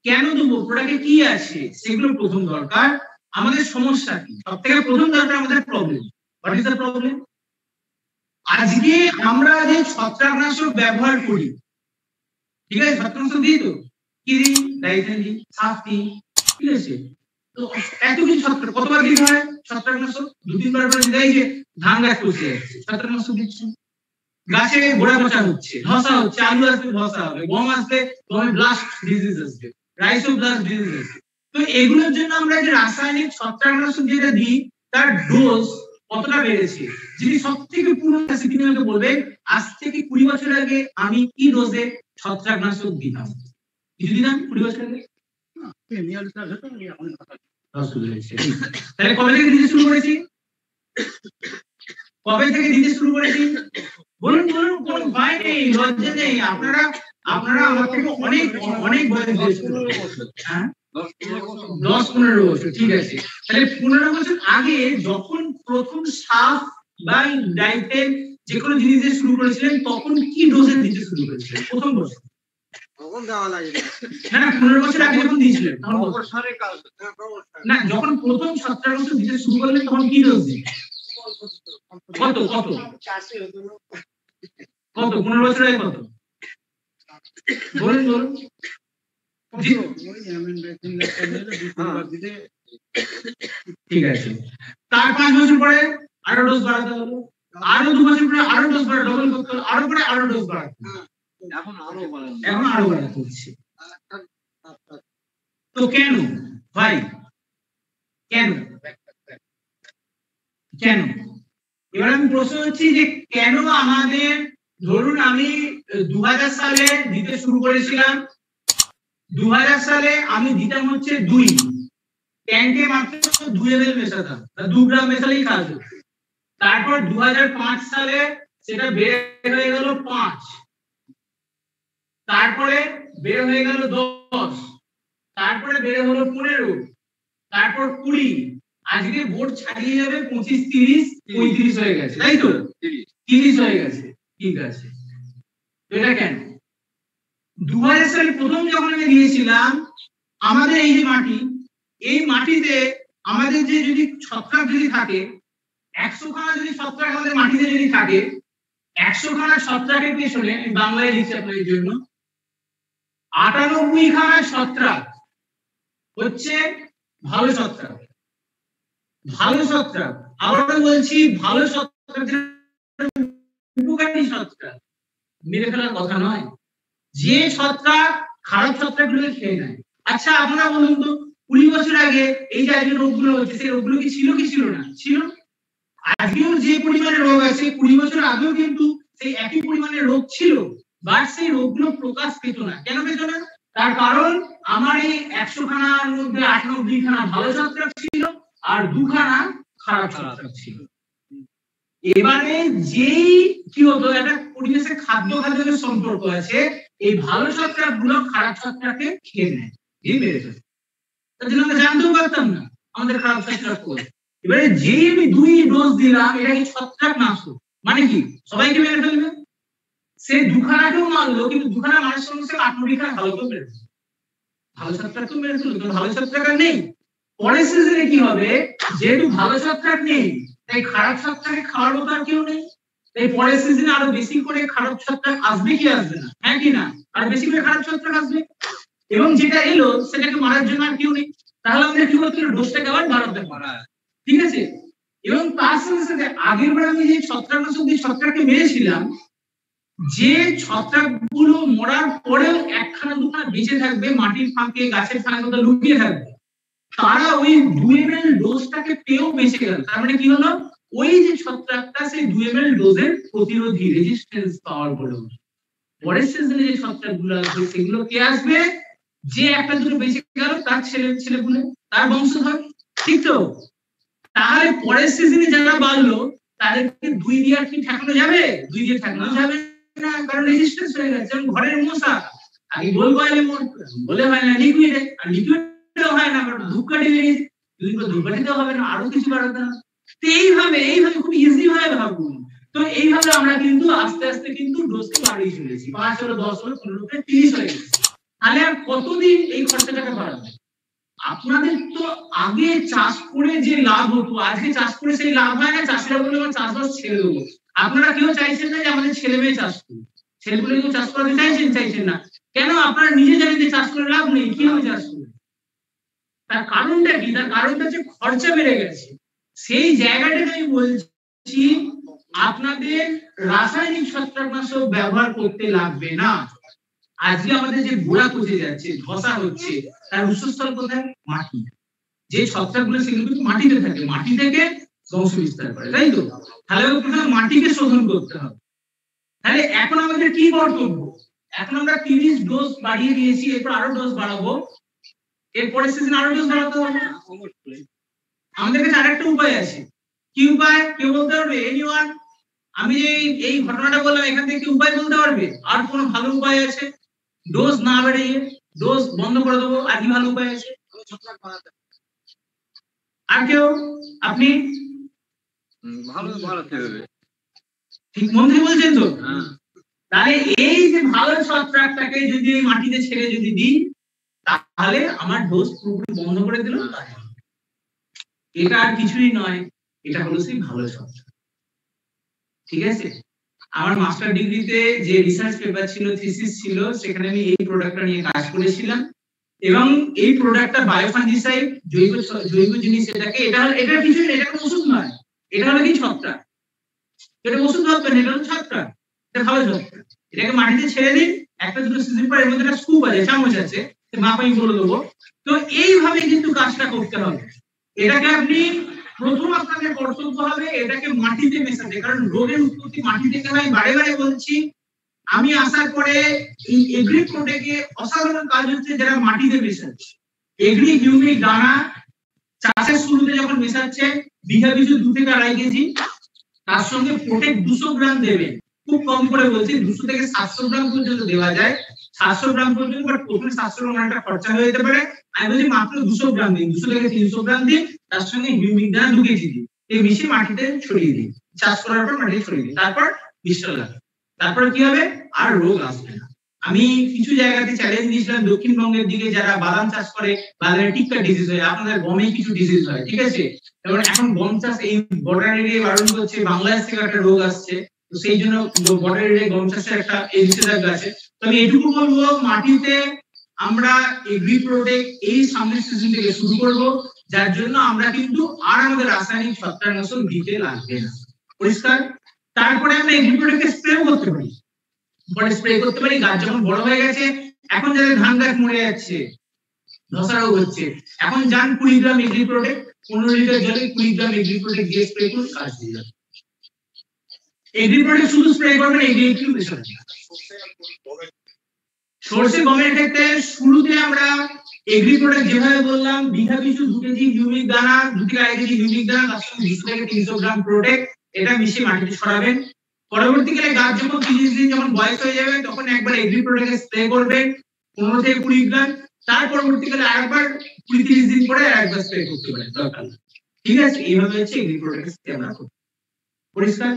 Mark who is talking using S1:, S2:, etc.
S1: কেন দেবো, প্রোডাক্টে কি আছে, সেগুলো প্রথম দরকার। আমাদের সমস্যা কি, সবথেকে প্রথম দরকার আমাদের problem. What is the problem? আজকে আমরা যে ছত্রাকনাশক ব্যবহার করি, ঠিক আছে, ছত্রাকনাশক দিই তো, কি দিই, ডাইথেন দিই, সাফ দিই, ঠিক আছে। তো এত কিছু কতবার দিতে হয় ছত্রাকনাশক? 2-3 বার দিই। যে ধান গাছ পচে যাচ্ছে, ছত্রাকনাশক দিচ্ছি, গাছে গোড়া পচা হচ্ছে, ধসা হচ্ছে, আলু আসবে ধসা হবে, গম আসবে গমে ব্লাস্ট ডিজিজ আসবে, রাইসো ব্লাস্ট ডিজিজ আসবে। তো এগুলোর জন্য আমরা যে রাসায়নিক ছত্রাকনাশক যেটা দিই তার ডোজ কতটা বেড়েছে। যিনি সবথেকে পুরনো আছে তিনি আমাকে বলবেন আজ থেকে 20 বছর আগে আমি কি ডোজে ছত্রাকনাশক দিতাম। কিছু দিতাম 20 বছর আগে? তাহলে কবে থেকে দিতে শুরু করেছি? কবে থেকে দিতে শুরু করেছি? বলুন বলুন, কোন ভয় নেই, লজ্জা নেই। আপনারা আমার থেকে অনেক অনেক বয়স, হ্যাঁ 10-15 বছর, ঠিক আছে। তাহলে 15 বছর আগে যখন প্রথম সাফ বা ডাইথেন যে কোনো জিনিস দিয়ে শুরু করেছিলেন তখন কি ডোজে দিতে শুরু করেছিলেন প্রথম বছর? তখন দেওয়া লাগে না, 15 বছর আগে যখন দিয়েছিলেন না, যখন প্রথম ছত্রাকনাশক দিতে শুরু করলেন তখন কি ডোজ দিলেন? কত কত কত 15 বছর আগে কত বলুন বলুন? ঠিক আছে, তার 5 বছর পরে আরো ডোজ বাড়াতে হলো, আরো 2 বছর পরে আরো ডোজ বাড়া ডবল করতে হলো, আরো পরে আরো ডোজ বাড়াতে হলো, এখন আরো বাড়াতে হচ্ছে। তো কেন ভাই, কেন কেন? এবার আমি প্রশ্ন হচ্ছে যে কেন আমাদের, ধরুন আমি 2000 সালে দিতে শুরু করেছিলাম, 2000 সালে আমি দিতাম হচ্ছে 2, ট্যাঙ্কে মাত্র 2 ml মেশাতাম, 2 গ্রাম মেশালেই কাজ হতো। তারপর 2005 সালে সেটা বেড়ে হয়ে গেল 5, তারপরে বেড়ে হয়ে গেল 10, তারপরে বেড়ে হলো 15, তারপর 20, আজকে বোর্ড ছাড়িয়ে যাবে 25, 30, 35 হয়ে গেছে, তাই তো? 30 হয়ে গেছে, ঠিক আছে। এটা কেন? 2000 সালে প্রথম যখন আমি দিয়েছিলাম, আমাদের এই যে মাটি, এই মাটিতে আমাদের যে যদি ছত্রাক যদি থাকে, 100 খানা যদি ছত্রাক আমাদের মাটিতে যদি থাকে, 100 খানা ছত্রাকের পেছনে, আমি বাংলায় লিখছি আপনাদের জন্য, 98 খানা ছত্রাক হচ্ছে ভালো ছত্রাক। ভালো ছত্রাক, আবারও বলছি, ভালো ছত্রাক, উপকারী ছত্রাক, মেরে ফেলার কথা নয়, যে ছত্রাক খারাপ ছত্রাকগুলো খেয়ে নেয়। আচ্ছা আপনারা বলুন তো, 20 বছর আগে এই যে আজকে রোগগুলো হচ্ছে, সেই রোগগুলো কি ছিল না? ছিল। আজকেও যে পরিমাণে রোগ আছে, 20 বছর আগেও কিন্তু সেই একই পরিমাণে রোগ ছিল, বাট সেই রোগগুলো প্রকাশ পেত না। কেন পেত না? তার কারণ আমার এই 100 খানার মধ্যে 98 খানা ভালো ছত্রাক ছিল আর 2 খানা খারাপ ছত্রাক ছিল। এবারে যেই কি হতো, একটা পরিবেশে খাদ্য খাদ্যের সম্পর্ক আছে, এই ভালো ছত্রাকগুলো খারাপ ছত্রাককে খেয়ে নেয়, এই মেরে ফেলে। তার জন্য আমরা জানতেও পারতাম না আমাদের খারাপ ছত্রাক কোথায়। এবারে যেই আমি 2 ডোজ দিলাম, এটা কি ছত্রাকনাশক, মানে কি সবাইকে মেরে ফেলবে? সে 2 খানাকেও মারলো, কিন্তু 2 খানা মারার সঙ্গে সঙ্গে 98 খানা ভালো করে মেরে ফেলবে, ভালো ছত্রাক তো মেরে ফেলবে, ভালো ছত্রাক আর নেই। পরের সিজনে কি হবে, যেহেতু ভালো ছত্রাক নেই তাই খারাপ ছত্রাকে খাওয়ার মতো আর কেউ নেই, তাই পরের সিজনে আরো বেশি করে খারাপ ছত্রাক আসবে কি আসবে না? হ্যাঁ কি না? আর বেশি করে খারাপ ছত্রাক আসবে, এবং যেটা এলো সেটাকে মারার জন্য আর কেউ নেই। তাহলে আমাদের কি করতে হবে, ডোজটাকে আবার বাড়াতে হবে, ঠিক আছে। এবং তার সাথে সাথে আগের বার আমি যে ছত্রাকনাশক দিয়ে ছত্রাককে মেরেছিলাম, যে ছত্রাকগুলো মরার পরেও 1-2 খানা বেঁচে থাকবে, মাটির ফাঁকে গাছের ফাঁকে লুকিয়ে থাকবে, তারা ওই 2 ml ডোজটাকে পেয়েও বেঁচে গেল। তার মানে কি হলো, ওই যে ছত্রাকটা সেই 2 ml ডোজের প্রতিরোধী, রেজিস্ট্যান্স পাওয়ার বলে। পরের সিজনে যে ছত্রাকগুলো আসবে সেগুলো কে আসবে, যে 1-2 বেঁচে গেল তার ছেলেপুলে, তার বংশধর, ঠিক তো? তাহলে পরের সিজনে যারা বাড়লো তাদেরকে 2 দিয়ে আর কি ঠেকানো যাবে? 2 দিয়ে ঠেকানো যাবে না, কারণ রেজিস্ট্যান্স হয়ে গেছে। যেমন ঘরের মশা, আগে গোল বলে বলে হয় না, লিকুইডে, আর লিকুইডেও হয় না, কারণ ধূপকাঠি লেগে, ধূপকাঠিতেও হবে না, আরো কিছু বাড়াতে হবে। তো এইভাবে খুব ইজি ভাবে ভাবুন। তো এইভাবে আমরা কিন্তু আস্তে আস্তে কিন্তু ডোজকে বাড়িয়ে চলেছি, 5 হলো, 10 হলো, 15 হলো, 30 হয়ে গেছে। তাহলে আর কতদিন এই খরচাটাকে বাড়াবে? আপনাদের তো আগে চাষ করে যে লাভ হতো, আজকে চাষ করে সেই লাভ হয় না, চাষিরা বলে আমার চাষবাস ছেড়ে দেবো। আপনারা কেউ চাইছেন না যে আমাদের ছেলে মেয়ে চাষ করুক, ছেলেগুলো কেউ চাষ করতে চাইছেন না কেন? আপনারা নিজে জানেন যে চাষ করে লাভ নেই, কি হবে চাষ করে? তার কারণটা কি? তার কারণটা হচ্ছে খরচা বেড়ে গেছে। সেই জায়গাটাতে আমি বলছি আপনাদের রাসায়নিক ছত্রাকনাশক ব্যবহার করতে লাগবে না। আজকে আমাদের যে গোড়া পচে যাচ্ছে, ধসা হচ্ছে, তার উৎসস্থল কোথায়? মাটি। যে ছত্রাকগুলো সেগুলো কিন্তু মাটিতে থাকে, মাটি থেকে বংশ বিস্তার করে, তাই তো? তাহলে প্রথমে মাটিকে শোধন করতে হবে। তাহলে এখন আমাদের কি কর্তব্য? এখন আমরা 30 ডোজ বাড়িয়ে দিয়েছি, এরপর আরো ডোজ বাড়াবো, এরপরে সিজনে আরো ডোজ বাড়াতে হবে। আমাদের কাছে আরেকটা উপায় আছে। কি উপায়? কেউ বলতে পারবে? এনিওয়ান? আমি এই ঘটনাটা বললাম, এখান থেকে কি উপায় বলতে পারবে? আর কোন ভালো উপায় আছে? ডোজ না বাড়িয়ে ডোজ বন্ধ করে দেবো, আর কি ভালো উপায় আছে? আর কেউ? আপনি?
S2: ভালো বাড়াতে হবে।
S1: ঠিক মন্ত্রী বলছেন তো? তাহলে এই যে ভালো ছত্রাকটাকে যদি মাটিতে ছেড়ে যদি দিই, তাহলে আমার ডোজ পুরোপুরি বন্ধ করে দিল। এটা আর কিছুই নয়, এটা হলো সেই ভালো ছত্রাক। ঠিক আছে? আমার মাস্টার ডিগ্রিতে যে রিসার্চ পেপার ছিল, থিসিস ছিল, সেখানে আমি এই প্রোডাক্টটা নিয়ে কাজ করেছিলাম। এবং এই প্রোডাক্টটা বায়োফাঞ্জিসাইড, জৈব জিনিস, এটা কিছুই না, এটা কোনো ওষুধ নয়, এটা হলো কি ছত্রাক। এটা ওষুধ হবে না, এটা হলো ছত্রাক, এটা ভালো ছত্রাক। এটাকে মাটিতে ছেড়ে দিন, একটা দুটো সিজন পর এর মধ্যে একটা স্কুপ আছে, চামচ আছে, মাপ আমি বলে দেবো। তো এইভাবে কিন্তু কাজটা করতে হবে। এটাকে আপনি প্রথম আপনাদের কর্তব্য হবে এটাকে মাটিতে মেশাতে, কারণ রোগের উৎপত্তি মাটি থেকে হয়। বারে বারে বলছি, আমি আসার পরে এই এগ্রি প্রোটেকে অসাধারণ কাজ হচ্ছে যারা মাটিতে মেশাচ্ছে। এগ্রি হিউমিক দানা চাষের শুরুতে যখন মেশাচ্ছে, বিঘা পিছু 2 থেকে 2.5 কেজি, তার সঙ্গে প্রোটেক 200 গ্রাম দেবেন। খুব কম করে বলছি, 200 থেকে 700 গ্রাম পর্যন্ত দেওয়া যায়, 700 গ্রাম পর্যন্ত। বাট প্রথমে 700 গ্রাম একটা খরচা হয়ে যেতে পারে, আমি বলছি মাত্র 200 গ্রাম দিন, 200 থেকে 300 গ্রাম দিন, তার সঙ্গে হিউমিক দানা 2 কেজি দিন, এই মিশিয়ে মাটিতে ছড়িয়ে দিন। চাষ করার পর মাটিতে ছড়িয়ে দিন, তারপর বৃষ্টি লাগবে। তারপরে কি হবে? আর রোগ আসবে না। আমি কিছু জায়গাতে চ্যালেঞ্জ দিয়েছিলাম, দক্ষিণবঙ্গের দিকে যারা বাদাম চাষ করে, বাদামে টিক্কা ডিজিজ হয়, আপনাদের গমে কিছু ডিজিজ হয়, ঠিক আছে? তারপরে এখন গম চাষ এই বর্ডার এরিয়ায় বারণ করছে, বাংলাদেশ থেকে একটা রোগ আসছে, তো সেই জন্য বর্ডার এরিয়ায় গম চাষের একটা নিষেধাজ্ঞা আছে। তো আমি এটুকু বলবো, মাটিতে আমরা এগ্রি প্রোটেক এই সামনের সিজন থেকে শুরু করব, যার জন্য আমরা কিন্তু আর আমাদের রাসায়নিক ছত্রাকনাশক দিতে লাগবে না। পরিষ্কার? তারপরে আমরা এগ্রি প্রোটেককে স্প্রে করতে পারি, গাছ যখন বড় হয়ে গেছে। এখন যাদের ধান গাছ মরে যাচ্ছে, ধসা রোগ হচ্ছে, এখন যান 20 গ্রাম এগ্রি প্রোটেক 15 লিটার জলে 20 গ্রাম এগ্রি প্রোটেক দিয়ে স্প্রে করুন, কাজ দিয়ে যাবে। এগ্রি প্রোটেক শুধু স্প্রে করবেন, এগ্রি একটু মেশাবেন। সরষে গমের ক্ষেত্রে শুরুতে আমরা এগ্রি প্রোটেক যেভাবে বললাম, বিঘা পিছু 2 কেজি হিউমিক দানা, 2 থেকে 1 কেজি হিউমিক দানা, তার সঙ্গে 200 থেকে 300 গ্রাম প্রোটেক, এটা মিশিয়ে মাটিতে ছড়াবেন। পরবর্তীকালে গাছ যখন 30 দিন যখন বয়স হয়ে যাবে, তখন একবার এগ্রি প্রোটেক স্প্রে করবেন 15 থেকে 20 গ্রাম, তার পরবর্তীকালে আরেকবার 20-30 দিন পরে আরেকবার স্প্রে করতে পারেন দরকার। ঠিক আছে? এইভাবে হচ্ছে এগ্রি প্রোটেক স্প্রে আমরা করব। পরিষ্কার?